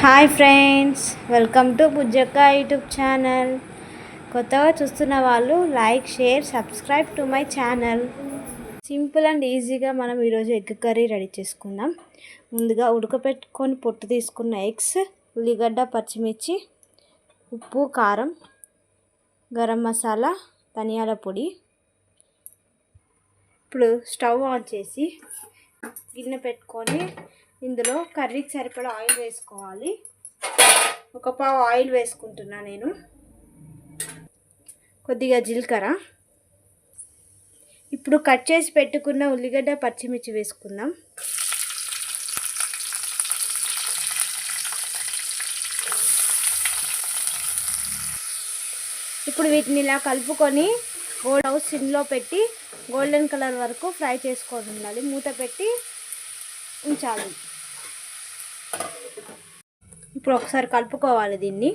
Hi friends, welcome to బుజ్జక్క YouTube channel. కొత్తగా చూస్తున్న వాళ్ళు like, share, subscribe to my channel. Simple and ఈజీగా మనం ఈరోజు ఎగ్ కర్రీ రెడీ చేసుకుందాం. ముందుగా ఉడకపెట్టుకొని పొట్టు తీసుకున్న ఎగ్స్, ఉల్లిగడ్డ, పచ్చిమిర్చి, ఉప్పు, కారం, గరం మసాలా, ధనియాల పొడి. ఇప్పుడు స్టవ్ ఆన్ చేసి గిన్నె పెట్టుకొని ఇందులో కర్రీకి సరిపడా ఆయిల్ వేసుకోవాలి. ఒక పావు ఆయిల్ వేసుకుంటున్నా నేను. కొద్దిగా జీలకర్ర. ఇప్పుడు కట్ చేసి పెట్టుకున్న ఉల్లిగడ్డ, పచ్చిమిర్చి వేసుకుందాం. ఇప్పుడు వీటిని ఇలా కలుపుకొని సిమ్లో పెట్టి గోల్డెన్ కలర్ వరకు ఫ్రై చేసుకొని ఉండాలి. మూత పెట్టి ఉంచాలి. ఇప్పుడు ఒకసారి కలుపుకోవాలి దీన్ని.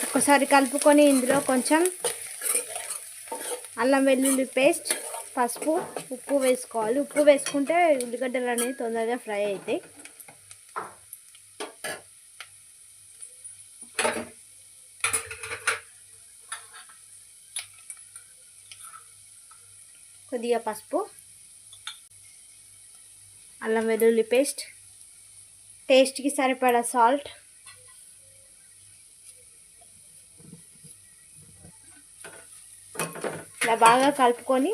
ఒకసారి కలుపుకొని ఇందులో కొంచెం అల్లం వెల్లుల్లి పేస్ట్, పసుపు, ఉప్పు వేసుకోవాలి. ఉప్పు వేసుకుంటే ఉల్లిగడ్డలు అనేవి తొందరగా ఫ్రై అవుతాయి. కొద్దిగా పసుపు, అల్లం వెల్లుల్లి పేస్ట్, టేస్ట్కి సరిపడా సాల్ట్, ఇలా బాగా కలుపుకొని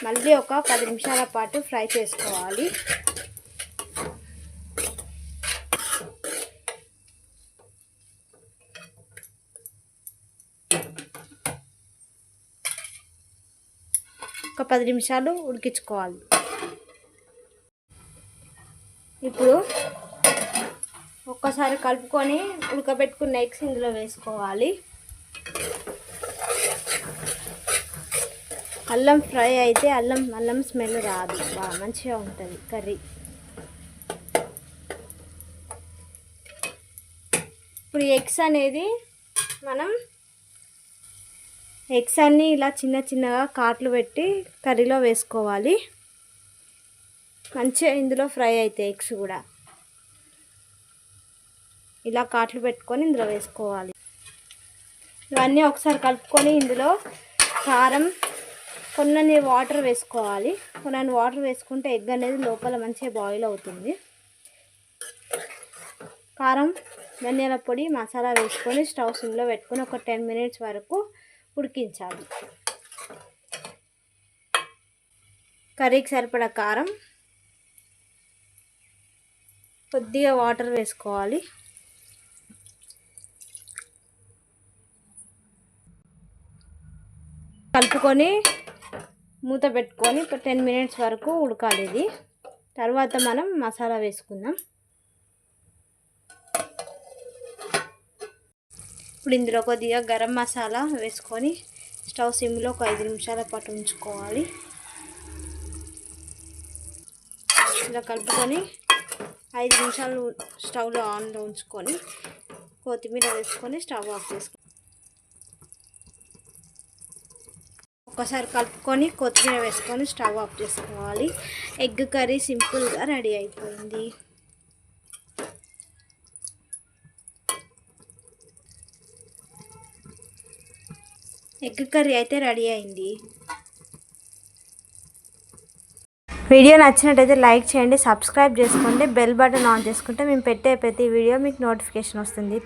మళ్ళీ ఒక 10 నిమిషాల పాటు ఫ్రై చేసుకోవాలి. ఒక 10 నిమిషాలు ఉడికించుకోవాలి. ఇప్పుడు ఒక్కసారి కలుపుకొని ఉడకబెట్టుకున్న ఎగ్స్ ఇందులో వేసుకోవాలి. అల్లం ఫ్రై అయితే అల్లం స్మెల్ రాదు, బాగా మంచిగా ఉంటుంది కర్రీ. ఇప్పుడు ఎగ్స్ అనేది ఎగ్స్ అన్నీ ఇలా చిన్న చిన్నగా కాట్లు పెట్టి కర్రీలో వేసుకోవాలి. మంచిగా ఇందులో ఫ్రై అవుతాయి ఎగ్స్ కూడా. ఇలా కాట్లు పెట్టుకొని ఇందులో వేసుకోవాలి. ఇవన్నీ ఒకసారి కలుపుకొని ఇందులో కారం, కొన్ని వాటర్ వేసుకోవాలి. కొన్ని వాటర్ వేసుకుంటే ఎగ్ అనేది లోపల మంచిగా బాయిల్ అవుతుంది. కారం, ధనియాల పొడి, మసాలా వేసుకొని స్టవ్ సిమ్లో పెట్టుకొని ఒక 10 మినిట్స్ వరకు ఉడికించాలి. కర్రీకి సరిపడా కారం, కొద్దిగా వాటర్ వేసుకోవాలి. కలుపుకొని మూత పెట్టుకొని 10 మినిట్స్ వరకు ఉడకాలి ఇది. తర్వాత మనం మసాలా వేసుకుందాం. ఇప్పుడు ఇందులో కొద్దిగా గరం మసాలా వేసుకొని స్టవ్ సిమ్లో ఒక 5 నిమిషాల పాటు ఉంచుకోవాలి. ఇలా కలుపుకొని 5 నిమిషాలు స్టవ్లో ఆన్లో ఉంచుకొని కొత్తిమీర వేసుకొని స్టవ్ ఆఫ్ చేసుకోవాలి. ఒకసారి కలుపుకొని కొత్తిమీర వేసుకొని స్టవ్ ఆఫ్ చేసుకోవాలి. ఎగ్ కర్రీ సింపుల్గా రెడీ అయిపోయింది. ఎగ్ కర్రీ అయితే రెడీ అయింది. వీడియో నచ్చినట్టయితే లైక్ చేయండి, సబ్స్క్రైబ్ చేసుకోండి, బెల్ బటన్ ఆన్ చేసుకుంటే మేము పెట్టే ప్రతి వీడియో మీకు నోటిఫికేషన్ వస్తుంది.